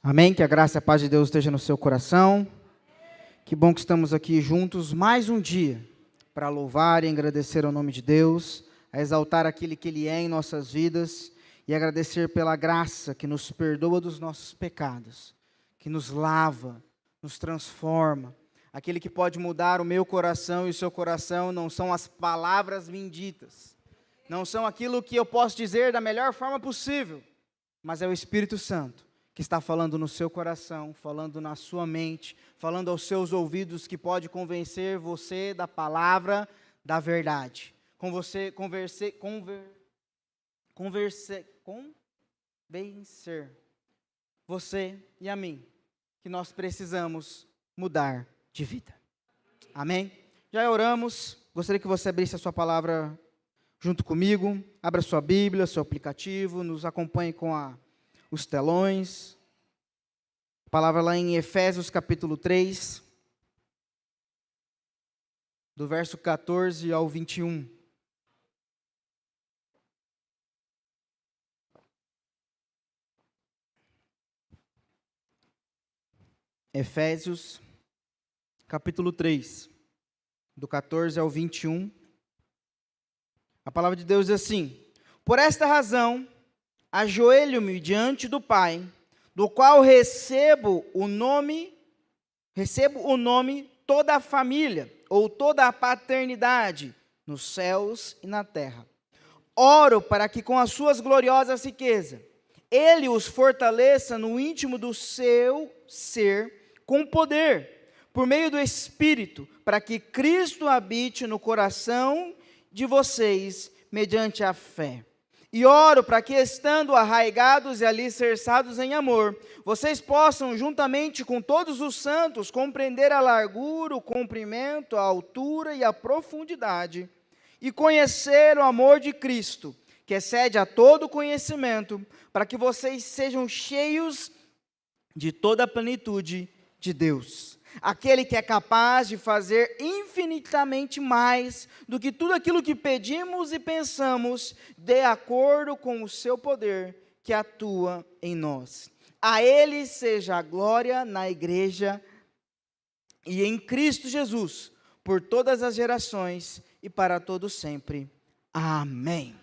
Amém? Que a graça e a paz de Deus esteja no seu coração. Que bom que estamos aqui juntos mais um dia para louvar e agradecer ao nome de Deus, a exaltar aquele que Ele é em nossas vidas e agradecer pela graça que nos perdoa dos nossos pecados, que nos lava, nos transforma. Aquele que pode mudar o meu coração e o seu coração não são as palavras benditas, não são aquilo que eu posso dizer da melhor forma possível, mas é o Espírito Santo que está falando no seu coração, falando na sua mente, falando aos seus ouvidos, que pode convencer você da palavra da verdade. Convencer você e a mim, que nós precisamos mudar de vida. Amém? Já oramos, gostaria que você abrisse a sua palavra junto comigo, abra sua Bíblia, seu aplicativo, nos acompanhe com os telões. A palavra lá em Efésios capítulo 3, do verso 14 ao 21. Efésios capítulo 3, do 14 ao 21. A palavra de Deus diz assim: por esta razão, ajoelho-me diante do Pai, do qual recebo o nome toda a família, ou toda a paternidade, nos céus e na terra. Oro para que com as suas gloriosas riquezas, Ele os fortaleça no íntimo do seu ser, com poder, por meio do Espírito, para que Cristo habite no coração de vocês, mediante a fé. E oro para que, estando arraigados e alicerçados em amor, vocês possam, juntamente com todos os santos, compreender a largura, o comprimento, a altura e a profundidade, e conhecer o amor de Cristo, que excede a todo conhecimento, para que vocês sejam cheios de toda a plenitude de Deus. Aquele que é capaz de fazer infinitamente mais do que tudo aquilo que pedimos e pensamos, de acordo com o seu poder que atua em nós. A Ele seja a glória na igreja e em Cristo Jesus, por todas as gerações e para todos sempre. Amém.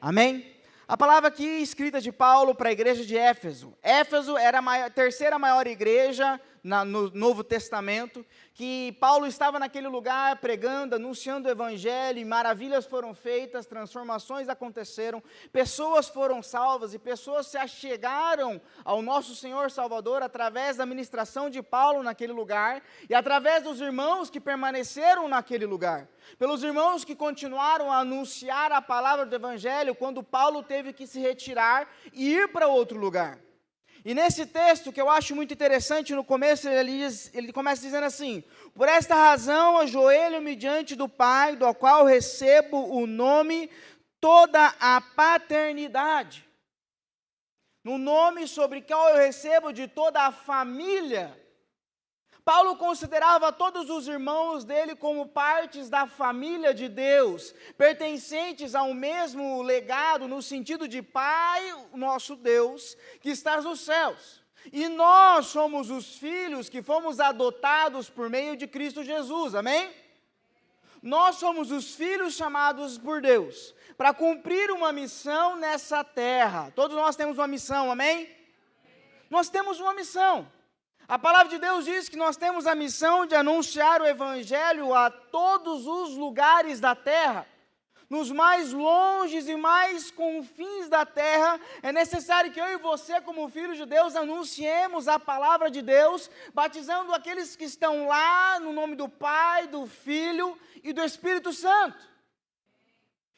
Amém? A palavra aqui escrita de Paulo para a igreja de Éfeso. Éfeso era a terceira maior igreja no Novo Testamento, que Paulo estava naquele lugar pregando, anunciando o Evangelho, e maravilhas foram feitas, transformações aconteceram, pessoas foram salvas e pessoas se achegaram ao nosso Senhor Salvador através da ministração de Paulo naquele lugar e através dos irmãos que permaneceram naquele lugar, pelos irmãos que continuaram a anunciar a palavra do Evangelho quando Paulo teve que se retirar e ir para outro lugar. E nesse texto, que eu acho muito interessante, no começo ele começa dizendo assim: por esta razão ajoelho-me diante do Pai, do qual recebo o nome, toda a paternidade. No nome sobre o qual eu recebo de toda a família. Paulo considerava todos os irmãos dele como partes da família de Deus, pertencentes ao mesmo legado, no sentido de Pai, nosso Deus, que está nos céus. E nós somos os filhos que fomos adotados por meio de Cristo Jesus, amém? Nós somos os filhos chamados por Deus, para cumprir uma missão nessa terra. Todos nós temos uma missão, amém? Nós temos uma missão. A palavra de Deus diz que nós temos a missão de anunciar o Evangelho a todos os lugares da terra. Nos mais longes e mais confins da terra, é necessário que eu e você, como filhos de Deus, anunciemos a palavra de Deus, batizando aqueles que estão lá no nome do Pai, do Filho e do Espírito Santo.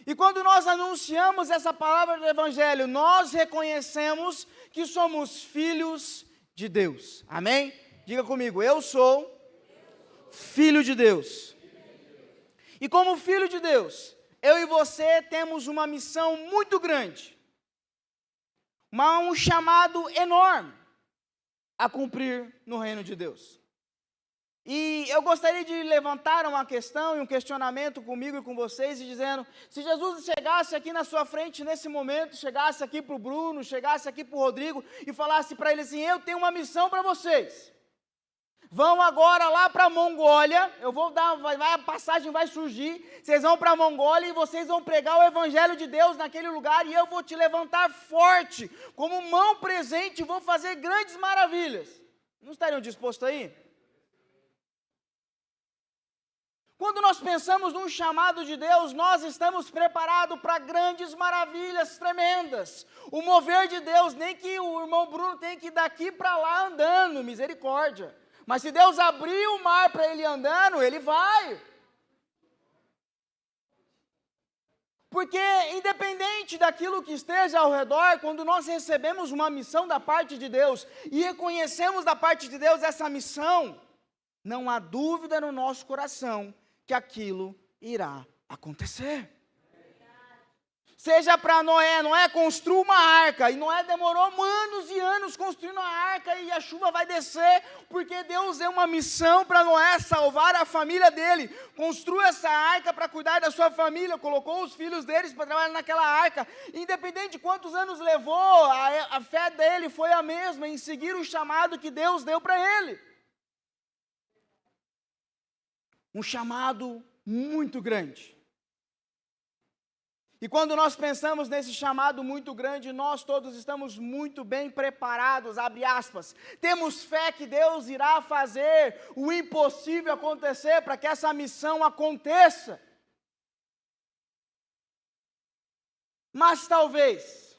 E quando nós anunciamos essa palavra do Evangelho, nós reconhecemos que somos filhos de Deus, amém? Diga comigo, eu sou filho de Deus. E como filho de Deus, eu e você temos uma missão muito grande, um chamado enorme a cumprir no reino de Deus. E eu gostaria de levantar uma questão e um questionamento comigo e com vocês, e dizendo, se Jesus chegasse aqui na sua frente nesse momento, chegasse aqui para o Bruno, chegasse aqui para o Rodrigo, e falasse para ele assim, eu tenho uma missão para vocês, vão agora lá para a Mongólia, eu vou dar, a passagem vai surgir, vocês vão para a Mongólia e vocês vão pregar o Evangelho de Deus naquele lugar, e eu vou te levantar forte, como mão presente, e vou fazer grandes maravilhas. Não estariam dispostos aí? Quando nós pensamos num chamado de Deus, nós estamos preparados para grandes maravilhas tremendas. O mover de Deus, nem que o irmão Bruno tenha que ir daqui para lá andando, misericórdia. Mas se Deus abrir o mar para ele andando, ele vai. Porque independente daquilo que esteja ao redor, quando nós recebemos uma missão da parte de Deus e reconhecemos da parte de Deus essa missão, não há dúvida no nosso coração que aquilo irá acontecer. Seja para Noé construiu uma arca, e Noé demorou anos e anos construindo a arca, e a chuva vai descer, porque Deus deu uma missão para Noé salvar a família dele, construiu essa arca para cuidar da sua família, colocou os filhos deles para trabalhar naquela arca, independente de quantos anos levou, a fé dele foi a mesma, em seguir o chamado que Deus deu para ele. Um chamado muito grande. E quando nós pensamos nesse chamado muito grande, nós todos estamos muito bem preparados, abre aspas. Temos fé que Deus irá fazer o impossível acontecer para que essa missão aconteça. Mas talvez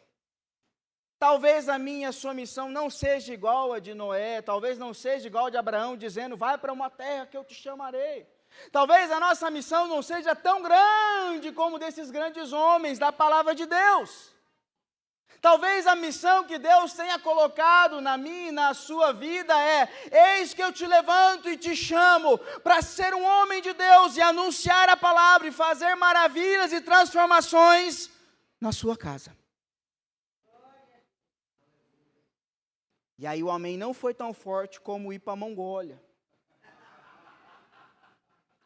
a minha e a sua missão não seja igual a de Noé, talvez não seja igual a de Abraão, dizendo, vai para uma terra que eu te chamarei. Talvez a nossa missão não seja tão grande como desses grandes homens da palavra de Deus. Talvez a missão que Deus tenha colocado na minha e na sua vida é, eis que eu te levanto e te chamo para ser um homem de Deus e anunciar a palavra e fazer maravilhas e transformações na sua casa. E aí o amém não foi tão forte como ir para a Mongólia.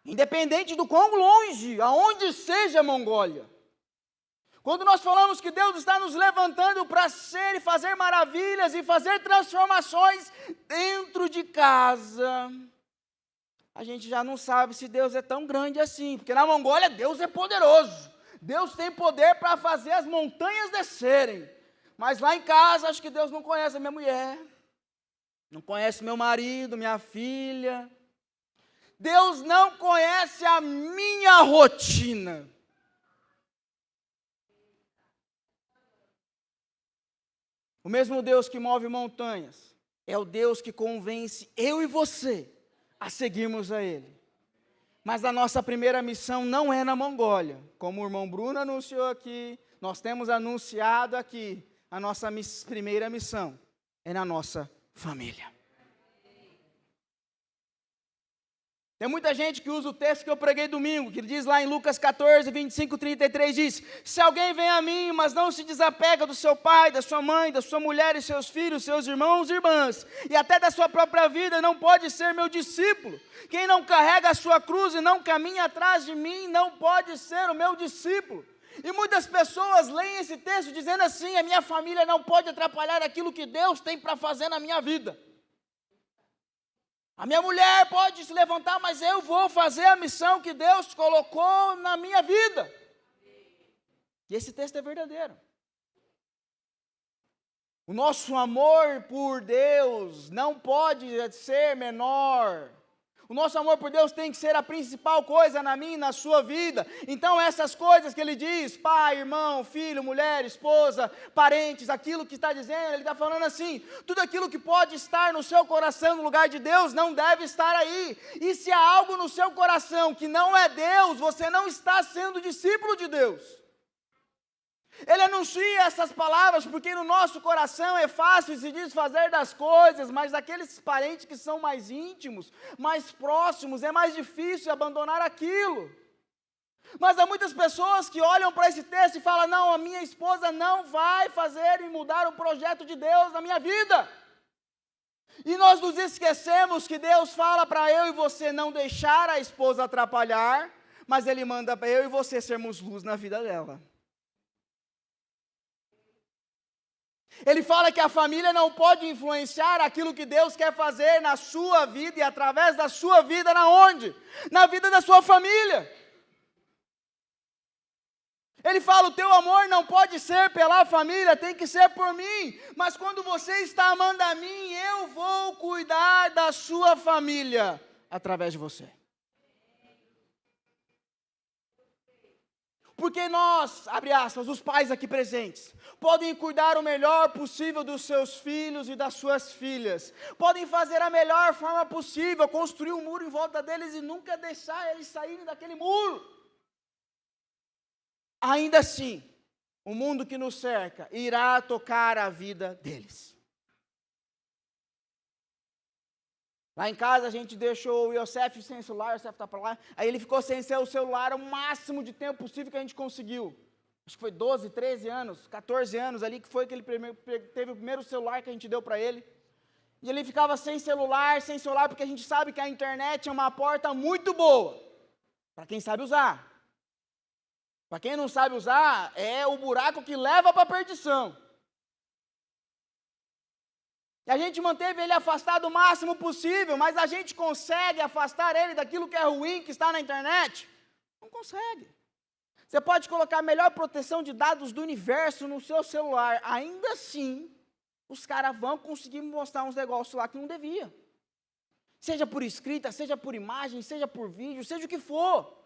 Independente do quão longe, aonde seja a Mongólia. Quando nós falamos que Deus está nos levantando para ser e fazer maravilhas e fazer transformações dentro de casa, a gente já não sabe se Deus é tão grande assim, porque na Mongólia Deus é poderoso. Deus tem poder para fazer as montanhas descerem. Mas lá em casa, acho que Deus não conhece a minha mulher, não conhece meu marido, minha filha. Deus não conhece a minha rotina. O mesmo Deus que move montanhas é o Deus que convence eu e você a seguirmos a Ele. Mas a nossa primeira missão não é na Mongólia. Como o irmão Bruno anunciou aqui, nós temos anunciado aqui, a nossa primeira missão é na nossa família. Tem muita gente que usa o texto que eu preguei domingo, que diz lá em Lucas 14, 25, 33, diz, se alguém vem a mim, mas não se desapega do seu pai, da sua mãe, da sua mulher e seus filhos, seus irmãos e irmãs, e até da sua própria vida, não pode ser meu discípulo. Quem não carrega a sua cruz e não caminha atrás de mim, não pode ser o meu discípulo. E muitas pessoas leem esse texto dizendo assim, a minha família não pode atrapalhar aquilo que Deus tem para fazer na minha vida. A minha mulher pode se levantar, mas eu vou fazer a missão que Deus colocou na minha vida. E esse texto é verdadeiro. O nosso amor por Deus não pode ser menor. O nosso amor por Deus tem que ser a principal coisa na minha e na sua vida. Então essas coisas que ele diz, pai, irmão, filho, mulher, esposa, parentes, aquilo que está dizendo, ele está falando assim, tudo aquilo que pode estar no seu coração no lugar de Deus, não deve estar aí. E se há algo no seu coração que não é Deus, você não está sendo discípulo de Deus. Ele anuncia essas palavras porque no nosso coração é fácil se desfazer das coisas, mas daqueles parentes que são mais íntimos, mais próximos, é mais difícil abandonar aquilo. Mas há muitas pessoas que olham para esse texto e falam, não, a minha esposa não vai fazer e mudar o projeto de Deus na minha vida. E nós nos esquecemos que Deus fala para eu e você não deixar a esposa atrapalhar, mas Ele manda para eu e você sermos luz na vida dela. Ele fala que a família não pode influenciar aquilo que Deus quer fazer na sua vida e através da sua vida, na onde? Na vida da sua família. Ele fala, o teu amor não pode ser pela família, tem que ser por mim. Mas quando você está amando a mim, eu vou cuidar da sua família através de você. Porque nós, abre aspas, os pais aqui presentes, podem cuidar o melhor possível dos seus filhos e das suas filhas. Podem fazer a melhor forma possível, construir um muro em volta deles e nunca deixar eles saírem daquele muro. Ainda assim, o mundo que nos cerca irá tocar a vida deles. Lá em casa a gente deixou o Yosef sem celular, o Yosef está para lá, aí ele ficou sem o celular o máximo de tempo possível que a gente conseguiu. Acho que foi 12, 13 anos, 14 anos ali, que foi que ele teve o primeiro celular que a gente deu para ele. E ele ficava sem celular, porque a gente sabe que a internet é uma porta muito boa, para quem sabe usar. Para quem não sabe usar, é o buraco que leva para a perdição. E a gente manteve ele afastado o máximo possível, mas a gente consegue afastar ele daquilo que é ruim, que está na internet? Não consegue. Você pode colocar a melhor proteção de dados do universo no seu celular, ainda assim, os caras vão conseguir mostrar uns negócios lá que não devia. Seja por escrita, seja por imagem, seja por vídeo, seja o que for.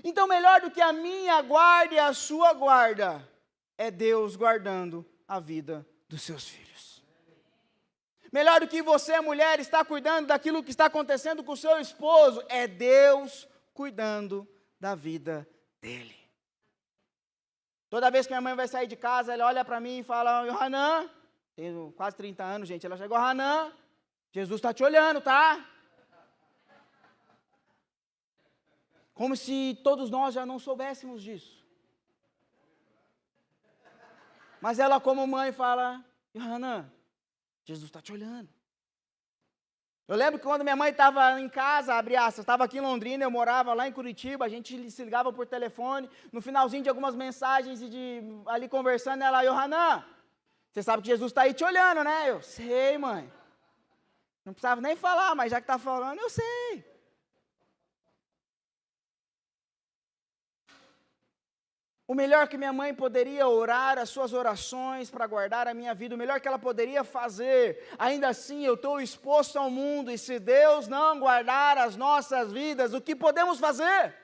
Então, melhor do que a minha guarda e a sua guarda, é Deus guardando a vida dos seus filhos. Melhor do que você, mulher, está cuidando daquilo que está acontecendo com o seu esposo, é Deus cuidando da vida dele. Toda vez que minha mãe vai sair de casa, ela olha para mim e fala, Yohanan, tenho quase 30 anos, gente, ela chegou, Yohanan, Jesus está te olhando, tá? Como se todos nós já não soubéssemos disso. Mas ela, como mãe, fala, Yohanan, Jesus está te olhando. Eu lembro que quando minha mãe estava em casa, abre aspas, estava aqui em Londrina, eu morava lá em Curitiba, a gente se ligava por telefone, no finalzinho de algumas mensagens e ali conversando, ela, Yohanan, você sabe que Jesus está aí te olhando, né? Eu, sei, mãe. Não precisava nem falar, mas já que está falando, eu sei. O melhor que minha mãe poderia orar, as suas orações para guardar a minha vida, o melhor que ela poderia fazer, ainda assim eu estou exposto ao mundo, e se Deus não guardar as nossas vidas, o que podemos fazer?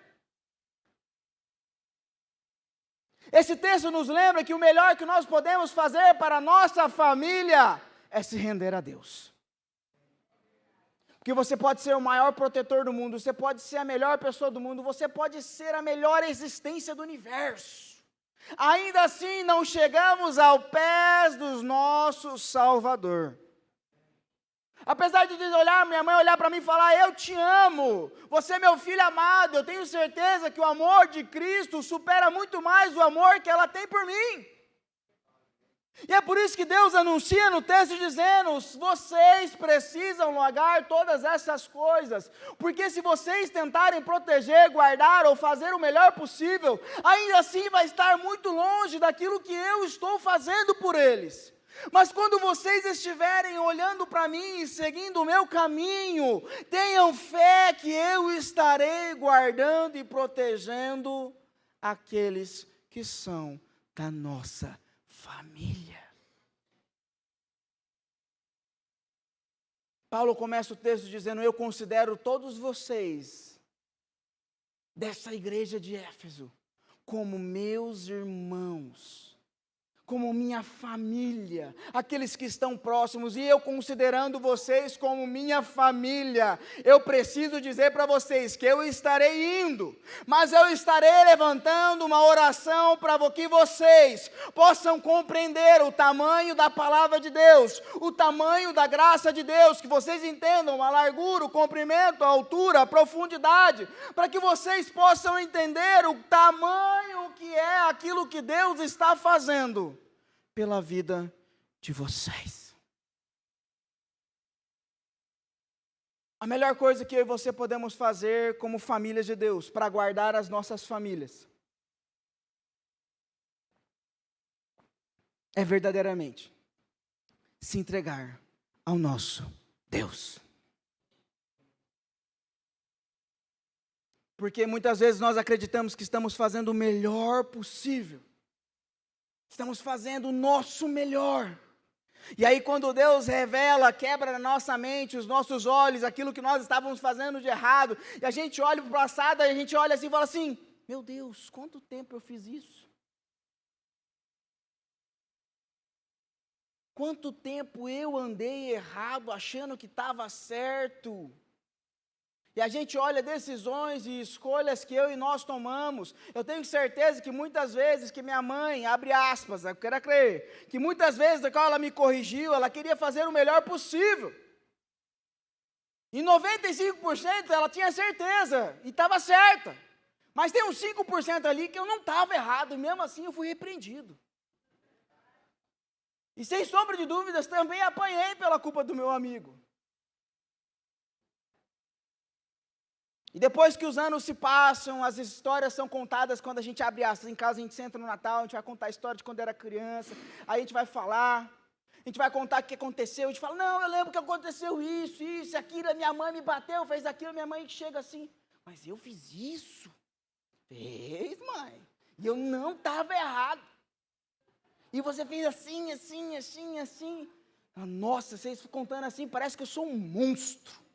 Esse texto nos lembra que o melhor que nós podemos fazer para a nossa família é se render a Deus. Porque você pode ser o maior protetor do mundo, você pode ser a melhor pessoa do mundo, você pode ser a melhor existência do universo. Ainda assim, não chegamos aos pés do nosso Salvador. Apesar de minha mãe olhar para mim e falar, eu te amo, você é meu filho amado, eu tenho certeza que o amor de Cristo supera muito mais o amor que ela tem por mim. E é por isso que Deus anuncia no texto dizendo, vocês precisam largar todas essas coisas, porque se vocês tentarem proteger, guardar ou fazer o melhor possível, ainda assim vai estar muito longe daquilo que eu estou fazendo por eles. Mas quando vocês estiverem olhando para mim e seguindo o meu caminho, tenham fé que eu estarei guardando e protegendo aqueles que são da nossa família. Paulo começa o texto dizendo, eu considero todos vocês dessa igreja de Éfeso como meus irmãos, como minha família, aqueles que estão próximos, e eu considerando vocês como minha família, eu preciso dizer para vocês que eu estarei indo, mas eu estarei levantando uma oração para que vocês possam compreender o tamanho da palavra de Deus, o tamanho da graça de Deus, que vocês entendam a largura, o comprimento, a altura, a profundidade, para que vocês possam entender o tamanho que é aquilo que Deus está fazendo pela vida de vocês. A melhor coisa que eu e você podemos fazer como famílias de Deus, para guardar as nossas famílias, é verdadeiramente se entregar ao nosso Deus. Porque muitas vezes nós acreditamos que estamos fazendo o melhor possível. Estamos fazendo o nosso melhor. E aí quando Deus revela, quebra na nossa mente, os nossos olhos, aquilo que nós estávamos fazendo de errado, e a gente olha para o passado, e a gente olha assim e fala assim, meu Deus, quanto tempo eu fiz isso? Quanto tempo eu andei errado, achando que estava certo? E a gente olha decisões e escolhas que eu e nós tomamos. Eu tenho certeza que muitas vezes que minha mãe, abre aspas, eu quero crer, que muitas vezes quando ela me corrigiu, ela queria fazer o melhor possível. Em 95% ela tinha certeza e estava certa. Mas tem uns 5% ali que eu não estava errado, e mesmo assim eu fui repreendido. E sem sombra de dúvidas, também apanhei pela culpa do meu amigo. E depois que os anos se passam, as histórias são contadas quando a gente abre aspas. Em casa a gente senta no Natal, a gente vai contar a história de quando era criança, aí a gente vai falar, a gente vai contar o que aconteceu, a gente fala, não, eu lembro que aconteceu isso, aquilo, a minha mãe me bateu, fez aquilo, minha mãe chega assim, mas eu fiz isso? Fez, mãe, e eu não estava errado. E você fez assim. Nossa, vocês contando assim, parece que eu sou um monstro.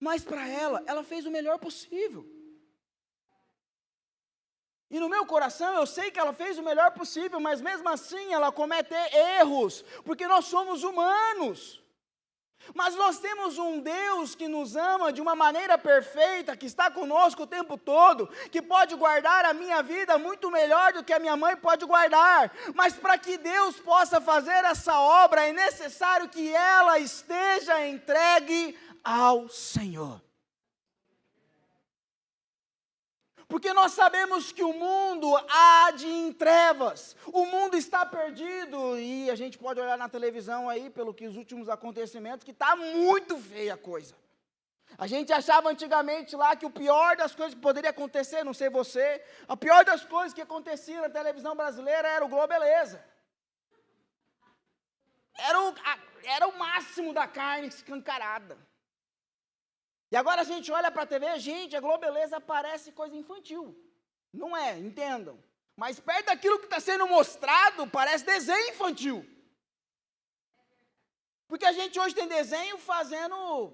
Mas para ela fez o melhor possível. E no meu coração eu sei que ela fez o melhor possível, mas mesmo assim ela comete erros, porque nós somos humanos. Mas nós temos um Deus que nos ama de uma maneira perfeita, que está conosco o tempo todo, que pode guardar a minha vida muito melhor do que a minha mãe pode guardar. Mas para que Deus possa fazer essa obra, é necessário que ela esteja entregue ao Senhor. Porque nós sabemos que o mundo há de em trevas, o mundo está perdido, e a gente pode olhar na televisão aí, pelo que os últimos acontecimentos, que está muito feia a coisa. A gente achava antigamente lá que o pior das coisas que poderia acontecer, não sei você, a pior das coisas que acontecia na televisão brasileira era o Globeleza. Era o máximo da carne escancarada. E agora a gente olha para a TV, gente, a Globeleza parece coisa infantil. Não é, entendam. Mas perto daquilo que está sendo mostrado, parece desenho infantil. Porque a gente hoje tem desenho fazendo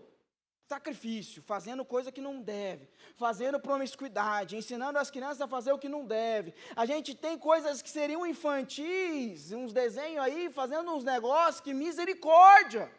sacrifício, fazendo coisa que não deve, fazendo promiscuidade, ensinando as crianças a fazer o que não deve. A gente tem coisas que seriam infantis, uns desenhos aí, fazendo uns negócios que misericórdia.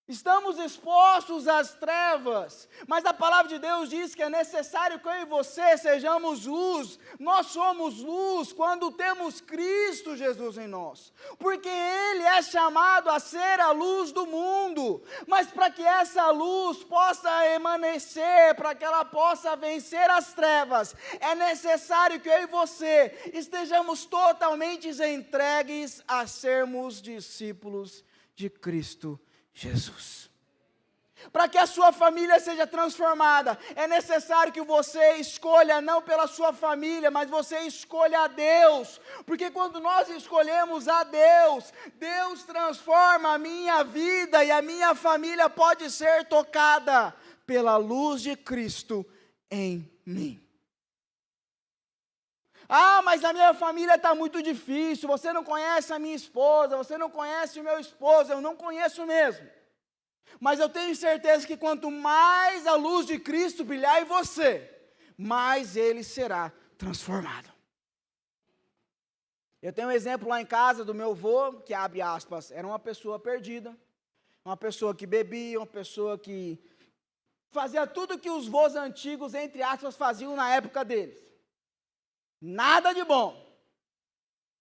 Estamos expostos às trevas, mas a palavra de Deus diz que é necessário que eu e você sejamos luz. Nós somos luz quando temos Cristo Jesus em nós, porque Ele é chamado a ser a luz do mundo. Mas para que essa luz possa emanecer, para que ela possa vencer as trevas, é necessário que eu e você estejamos totalmente entregues a sermos discípulos de Cristo Jesus. Para que a sua família seja transformada, é necessário que você escolha não pela sua família, mas você escolha a Deus, porque quando nós escolhemos a Deus, Deus transforma a minha vida e a minha família pode ser tocada pela luz de Cristo em mim. Ah, mas a minha família está muito difícil, você não conhece a minha esposa, você não conhece o meu esposo, eu não conheço mesmo. Mas eu tenho certeza que quanto mais a luz de Cristo brilhar em você, mais ele será transformado. Eu tenho um exemplo lá em casa do meu avô, que abre aspas, era uma pessoa perdida, uma pessoa que bebia, uma pessoa que fazia tudo que os vós antigos, entre aspas, faziam na época deles. Nada de bom.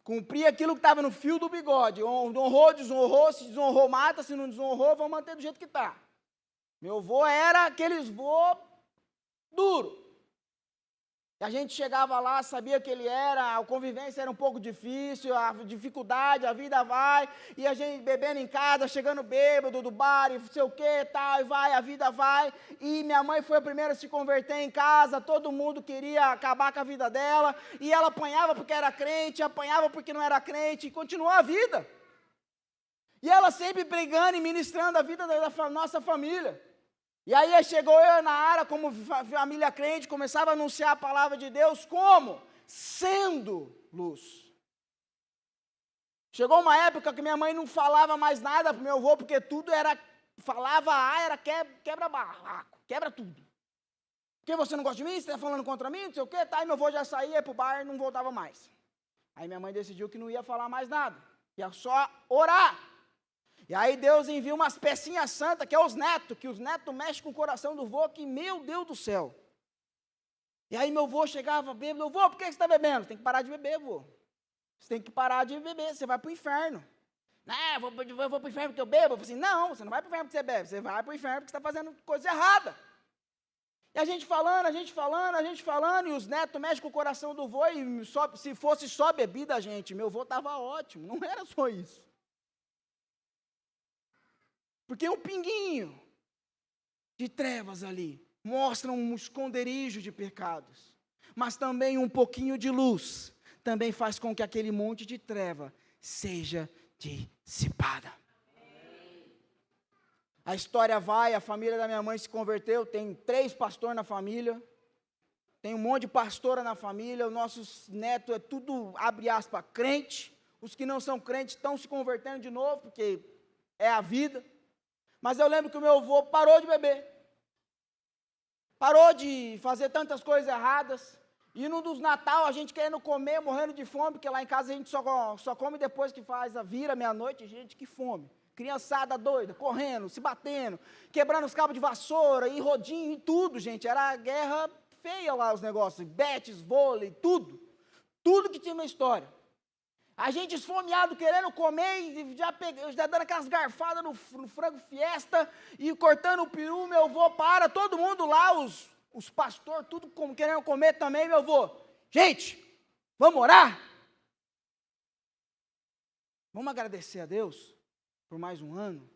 Cumpria aquilo que estava no fio do bigode. Honrou, desonrou, se desonrou, mata, se não desonrou, vamos manter do jeito que está. Meu avô era aqueles vô duro. E a gente chegava lá, sabia que ele era, a convivência era um pouco difícil, a dificuldade, a vida vai, e a gente bebendo em casa, chegando bêbado do bar, e sei o que, tal, e vai, a vida vai. E minha mãe foi a primeira a se converter em casa, todo mundo queria acabar com a vida dela, e ela apanhava porque era crente, apanhava porque não era crente, e continuou a vida. E ela sempre pregando e ministrando a vida da nossa família. E aí chegou eu na área como família crente, começava a anunciar a palavra de Deus como? Sendo luz. Chegou uma época que minha mãe não falava mais nada para o meu avô, porque tudo era, falava era quebra barraco, quebra tudo. Porque você não gosta de mim, você está falando contra mim, não sei o quê, tá, e meu avô já saía, ia para o bar e não voltava mais. Aí minha mãe decidiu que não ia falar mais nada, ia só orar. E aí Deus envia umas pecinhas santas, que é os netos, que os netos mexem com o coração do vô, que meu Deus do céu. E aí meu vô chegava bêbado, vô, por que você está bebendo? Você tem que parar de beber, vô. Você tem que parar de beber, você vai para o inferno. Não, eu vou para o inferno porque eu bebo. Eu falei assim, não, você não vai para o inferno porque você bebe, você vai para o inferno porque você está fazendo coisa errada. E a gente falando, e os netos mexem com o coração do vô, e se fosse só bebida, gente, meu vô estava ótimo, não era só isso. Porque um pinguinho de trevas ali mostra um esconderijo de pecados, mas também um pouquinho de luz também faz com que aquele monte de treva seja dissipada. A história vai, a família da minha mãe se converteu, tem 3 pastores na família, tem um monte de pastora na família, os nossos netos é tudo, abre aspas, crente, os que não são crentes estão se convertendo de novo, porque é a vida. Mas eu lembro que o meu avô parou de beber, parou de fazer tantas coisas erradas, e no dos Natal a gente querendo comer, morrendo de fome, porque lá em casa a gente só come depois que vira meia-noite, gente, que fome. Criançada doida, correndo, se batendo, quebrando os cabos de vassoura, e rodinho, e tudo, gente, era guerra feia lá os negócios, betes, vôlei, tudo que tinha na história. A gente esfomeado, querendo comer, e já dando aquelas garfadas no frango fiesta, e cortando o peru, meu avô para, todo mundo lá, os pastores, tudo querendo comer também, meu avô. Gente, vamos orar? Vamos agradecer a Deus por mais um ano?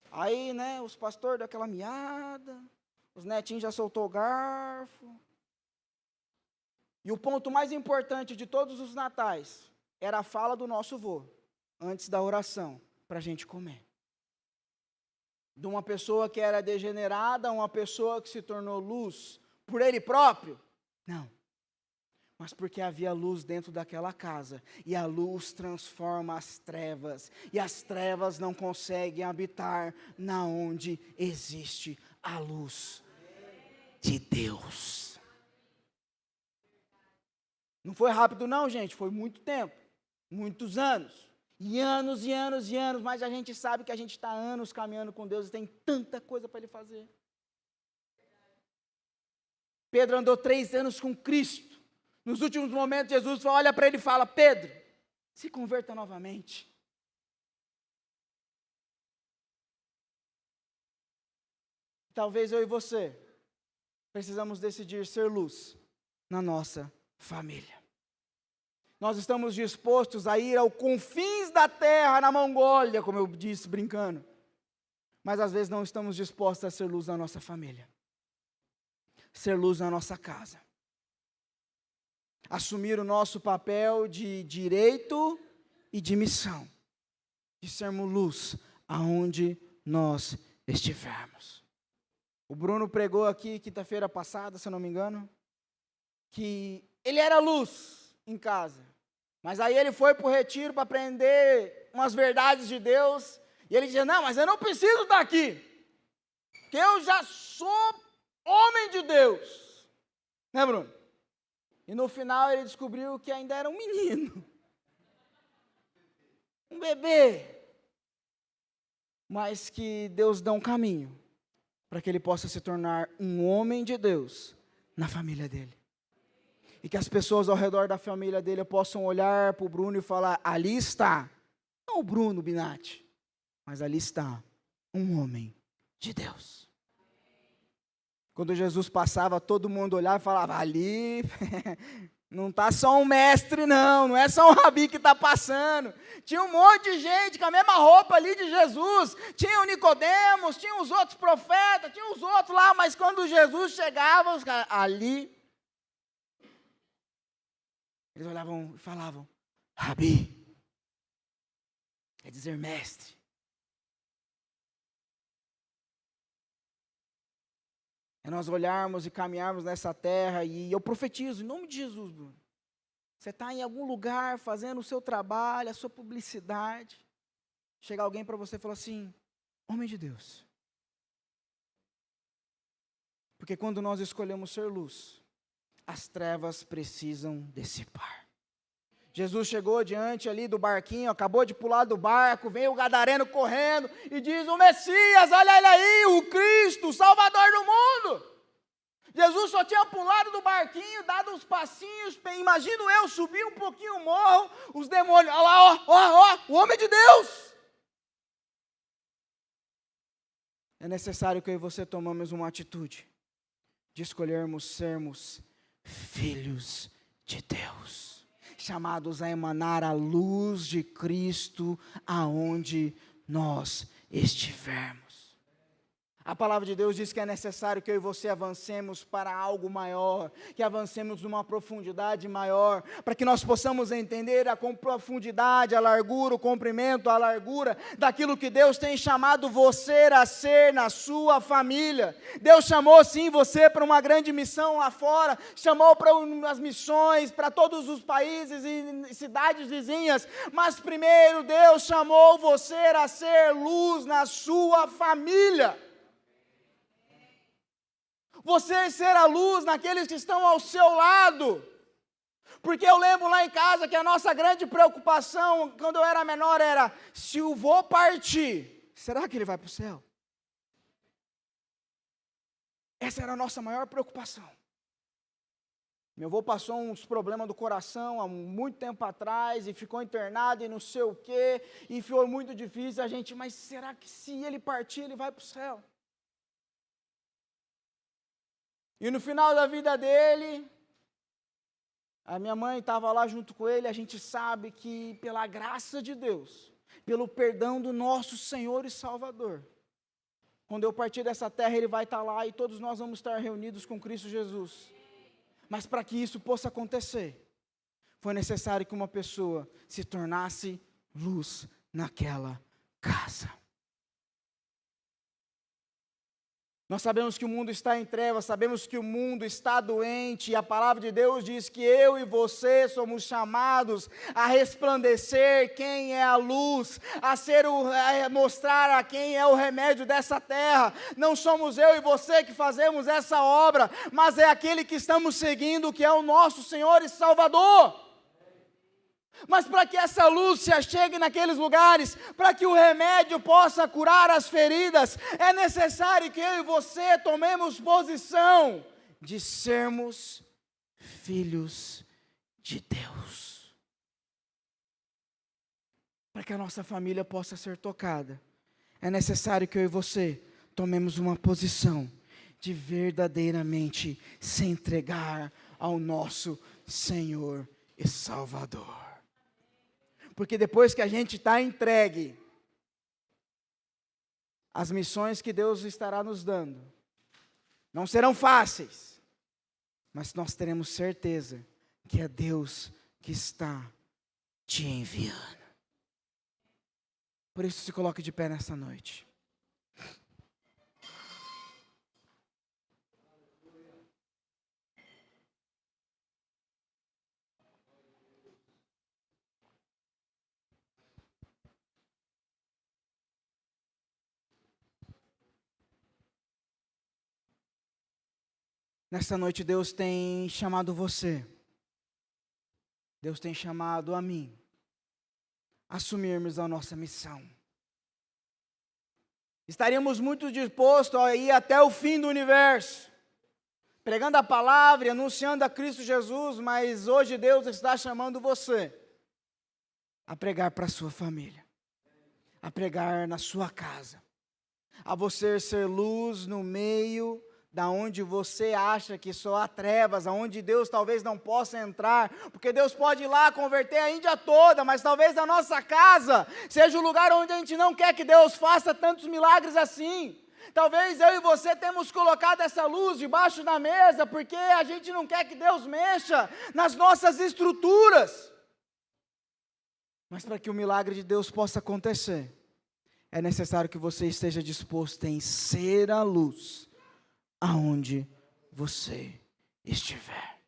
Aí, né, os pastores dão aquela miada, os netinhos já soltou o garfo. E o ponto mais importante de todos os natais era a fala do nosso vô, antes da oração, para a gente comer. De uma pessoa que era degenerada, uma pessoa que se tornou luz por ele próprio? Não. Mas porque havia luz dentro daquela casa, e a luz transforma as trevas, e as trevas não conseguem habitar na onde existe a luz de Deus. Não foi rápido não, gente, foi muito tempo, muitos anos, e anos, e anos, e anos, mas a gente sabe que a gente está anos caminhando com Deus e tem tanta coisa para Ele fazer. Pedro andou 3 anos com Cristo, nos últimos momentos Jesus olha para ele e fala, Pedro, se converta novamente. Talvez eu e você precisamos decidir ser luz na nossa família. Nós estamos dispostos a ir aos confins da terra, na Mongólia, como eu disse brincando, mas às vezes não estamos dispostos a ser luz na nossa família, ser luz na nossa casa, assumir o nosso papel de direito e de missão, de sermos luz aonde nós estivermos. O Bruno pregou aqui quinta-feira passada, se eu não me engano, que ele era luz em casa, mas aí ele foi para o retiro para aprender umas verdades de Deus, e ele dizia, não, mas eu não preciso estar aqui, porque eu já sou homem de Deus, né, Bruno? E no final ele descobriu que ainda era um menino, um bebê, mas que Deus dá um caminho para que ele possa se tornar um homem de Deus na família dele. E que as pessoas ao redor da família dele possam olhar para o Bruno e falar, ali está, não o Bruno Binatti, mas ali está um homem de Deus. Quando Jesus passava, todo mundo olhava e falava, ali não está só um mestre não é só um rabi que está passando. Tinha um monte de gente com a mesma roupa ali de Jesus, tinha o Nicodemos, tinha os outros profetas, tinha os outros lá, mas quando Jesus chegava, os caras, ali, eles olhavam e falavam, rabi, quer dizer mestre. É nós olharmos e caminharmos nessa terra, e eu profetizo, em nome de Jesus, Bruno. Você está em algum lugar, fazendo o seu trabalho, a sua publicidade. Chega alguém para você e fala assim, homem de Deus. Porque quando nós escolhemos ser luz, as trevas precisam dissipar. Jesus chegou diante ali do barquinho, acabou de pular do barco, vem o gadareno correndo e diz, o Messias, olha ele aí, o Cristo, o Salvador do mundo. Jesus só tinha pulado do barquinho, dado uns passinhos, imagino eu, subir um pouquinho o morro, os demônios, olha lá, ó, o homem de Deus. É necessário que eu e você tomemos uma atitude de escolhermos sermos filhos de Deus, chamados a emanar a luz de Cristo aonde nós estivermos. A palavra de Deus diz que é necessário que eu e você avancemos para algo maior, que avancemos numa profundidade maior, para que nós possamos entender com profundidade, a largura, o comprimento, a largura, daquilo que Deus tem chamado você a ser na sua família. Deus chamou sim você para uma grande missão lá fora, chamou para as missões, para todos os países e cidades vizinhas, mas primeiro Deus chamou você a ser luz na sua família. Você ser a luz naqueles que estão ao seu lado. Porque eu lembro lá em casa que a nossa grande preocupação, quando eu era menor, era, se o vô partir, será que ele vai para o céu? Essa era a nossa maior preocupação. Meu avô passou uns problemas do coração há muito tempo atrás, e ficou internado e não sei o quê, e foi muito difícil a gente, mas será que se ele partir, ele vai para o céu? E no final da vida dele, a minha mãe estava lá junto com ele, a gente sabe que pela graça de Deus, pelo perdão do nosso Senhor e Salvador, quando eu partir dessa terra, ele vai estar lá e todos nós vamos estar reunidos com Cristo Jesus. Mas para que isso possa acontecer, foi necessário que uma pessoa se tornasse luz naquela casa. Nós sabemos que o mundo está em trevas, sabemos que o mundo está doente, e a palavra de Deus diz que eu e você somos chamados a resplandecer quem é a luz, a mostrar a quem é o remédio dessa terra. Não somos eu e você que fazemos essa obra, mas é aquele que estamos seguindo, que é o nosso Senhor e Salvador. Mas para que essa luz se achegue naqueles lugares, para que o remédio possa curar as feridas, é necessário que eu e você tomemos posição de sermos filhos de Deus. Para que a nossa família possa ser tocada, é necessário que eu e você tomemos uma posição de verdadeiramente se entregar ao nosso Senhor e Salvador. Porque depois que a gente está entregue, as missões que Deus estará nos dando não serão fáceis, mas nós teremos certeza que é Deus que está te enviando. Por isso, se coloque de pé nessa noite. Nesta noite Deus tem chamado você, Deus tem chamado a mim, a assumirmos a nossa missão. Estaríamos muito dispostos a ir até o fim do universo, pregando a palavra e anunciando a Cristo Jesus, mas hoje Deus está chamando você a pregar para a sua família, a pregar na sua casa, a você ser luz no meio da onde você acha que só há trevas, aonde Deus talvez não possa entrar, porque Deus pode ir lá converter a Índia toda, mas talvez a nossa casa seja o lugar onde a gente não quer que Deus faça tantos milagres assim. Talvez eu e você temos colocado essa luz debaixo da mesa, porque a gente não quer que Deus mexa nas nossas estruturas. Mas para que o milagre de Deus possa acontecer, é necessário que você esteja disposto em ser a luz aonde você estiver.